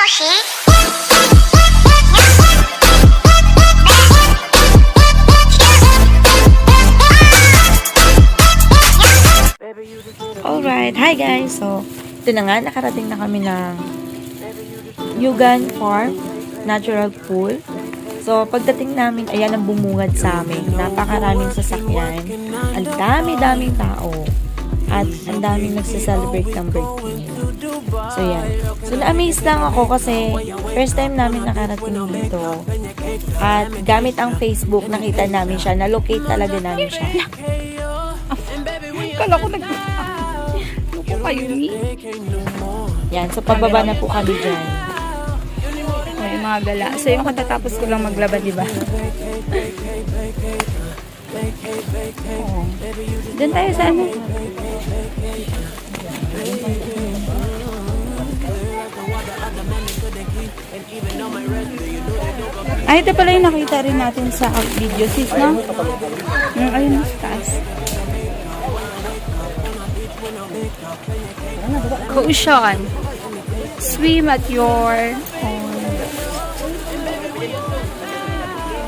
Beshi. Alright, hi guys! So, ito na nga, nakarating na kami ng Yugan Farm Natural Pool. So, pagdating namin, ayan ang bumungad sa amin. Napakaraming sasakyan. Ang dami-daming tao. At ang daming nagsaselebrate ng birthday nila. So, yan. So, na-amaze lang ako kasi first time namin nakarating dito. At gamit ang Facebook, nakita namin siya. Na-locate talaga namin siya. Kala ko nag... Ano po kayo ni? Yan. So, pababa na po kami dyan. May mga gala. So, yung katatapos ko lang maglaba, di ba? Oh. Doon tayo sa ano? Ay, ito pala yung nakita rin natin sa video, sis, no? Ayun, sa taas. Ocean. Swim at your own.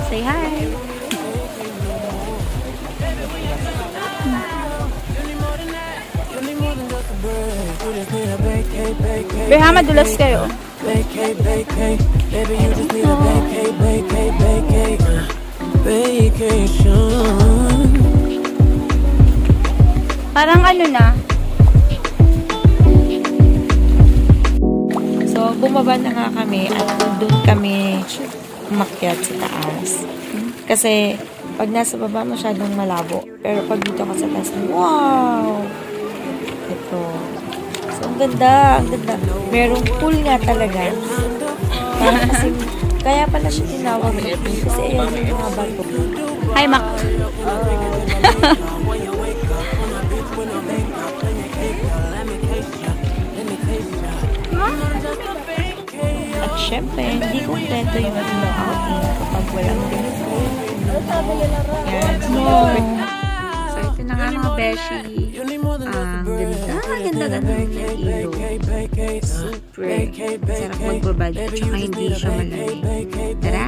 Say hi. Beha, madulas kayo. Parang ano na. So, bumaba na nga kami at doon kami umakyat sa taas. Kasi, pag nasa baba masyadong malabo. Pero pag dito ka sa taas, wow! Ito. So, ang ganda, ang ganda. Merong pool nga talaga. Kasi, kaya pala siya tinawag na pool. Kasi ayan yung mga bato. Hi, Mac. At syempre, hindi kompleto yung outing kapag walang ganito. Yan. So, ito na nga mga beshi. Ganda ng ilog. Super. Sarap magbabad. At saka hindi siya malamig. Tara!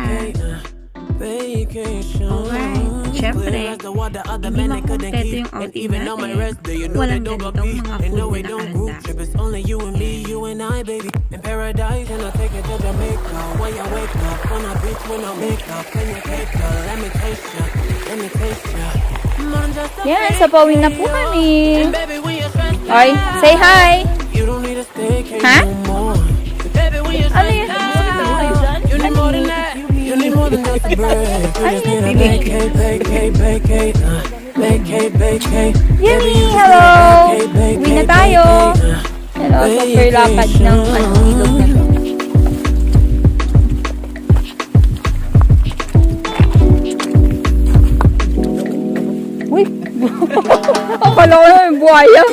Alright. Siyempre, hindi makompleto yung outing natin. Walang ganitong mga food na nakalanda. Yan, sa pawin na po kami. Oy, say hi! Ha? Ano yun? Yummy! Hello! Uwi na tayo! Hello, super lapad ng ilog na to. Uy! Akala ko na yung buhaya.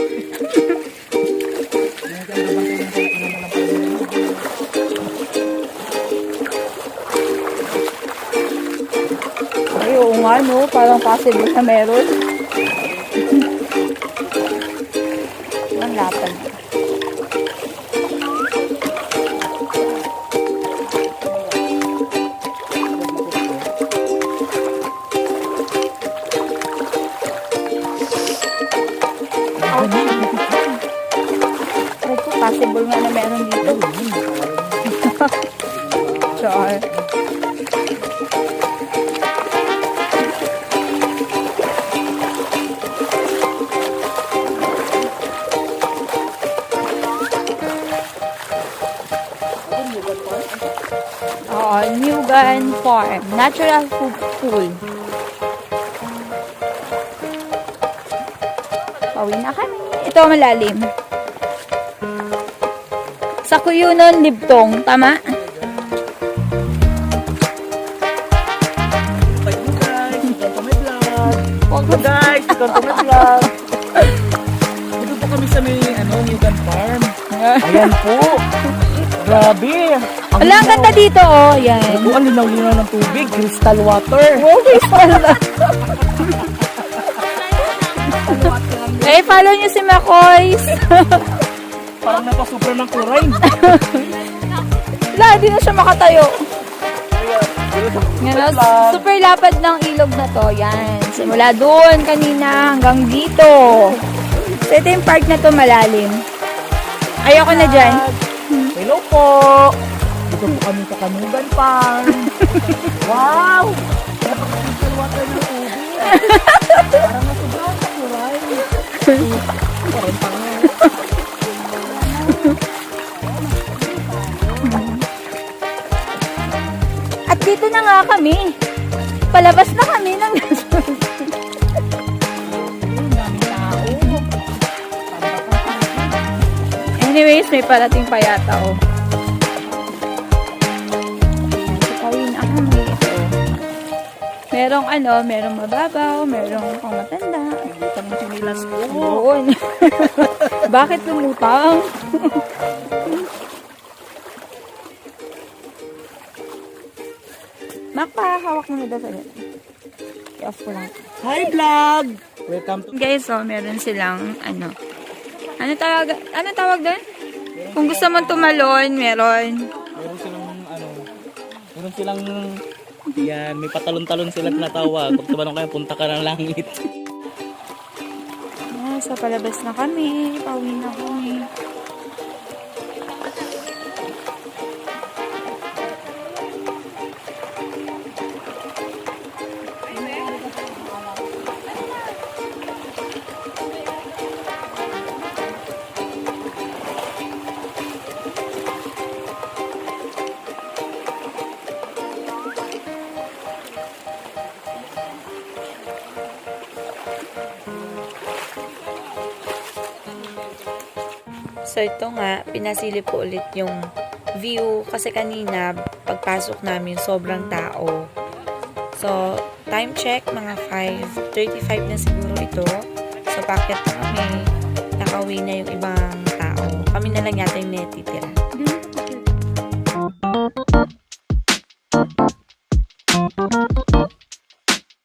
Ay, oo nga, no? Parang possible na meron. Ang lapad. Possible nga na meron dito. Char. Yugan Farm Natural Pool. Pauwi na kami. Ito malalim. Sa Kuyunon, Libtong. Tama? Hello guys, welcome to my vlog. Dito po kami sa may Yugan Farm. Ayan po. Grabe. Wala, ang ganda dito, oh. Yan. Ang linaw-linaw ng tubig, crystal water. Oh, crystal. Eh, follow nyo si Makoys. Parang napasupra ng chlorine. di na siya makatayo. Yan, super lapad ng ilog na to. Yan. Simula doon kanina hanggang dito. So, ito yung park na to malalim. Ayoko na dyan. Hello po! Dito po kami sa Kanugan Farm. Wow! Napaka-crystal water ng tubig. Parang nasubrahan sa kuray. Parang tanga. At dito na nga kami. Palabas na kami ng Daming tao. Anyways, may parating pa yata, oh. Kawin na kami. Ito. Merong merong mababaw, merong pang matanda. Lutang mo sinilas ko. Doon. Bakit lumutang? Hawak mo na daw sa ganun. I-off ko lang. Hi vlog! Welcome to... Guys, so meron silang ano tawag doon? Kung gusto mong tumalon, meron. Meron silang yan, may patalon-talon sila tinatawag. Pag tumalon kayo, punta ka ng langit. So palabas na kami. Pauwi na kami. So ito nga, pinasilip ko ulit yung view kasi kanina pagpasok namin sobrang tao. So time check, mga 5:35 na siguro ito. So packet na kami, nakauwi na yung ibang tao. Kami na lang yata yung natitira.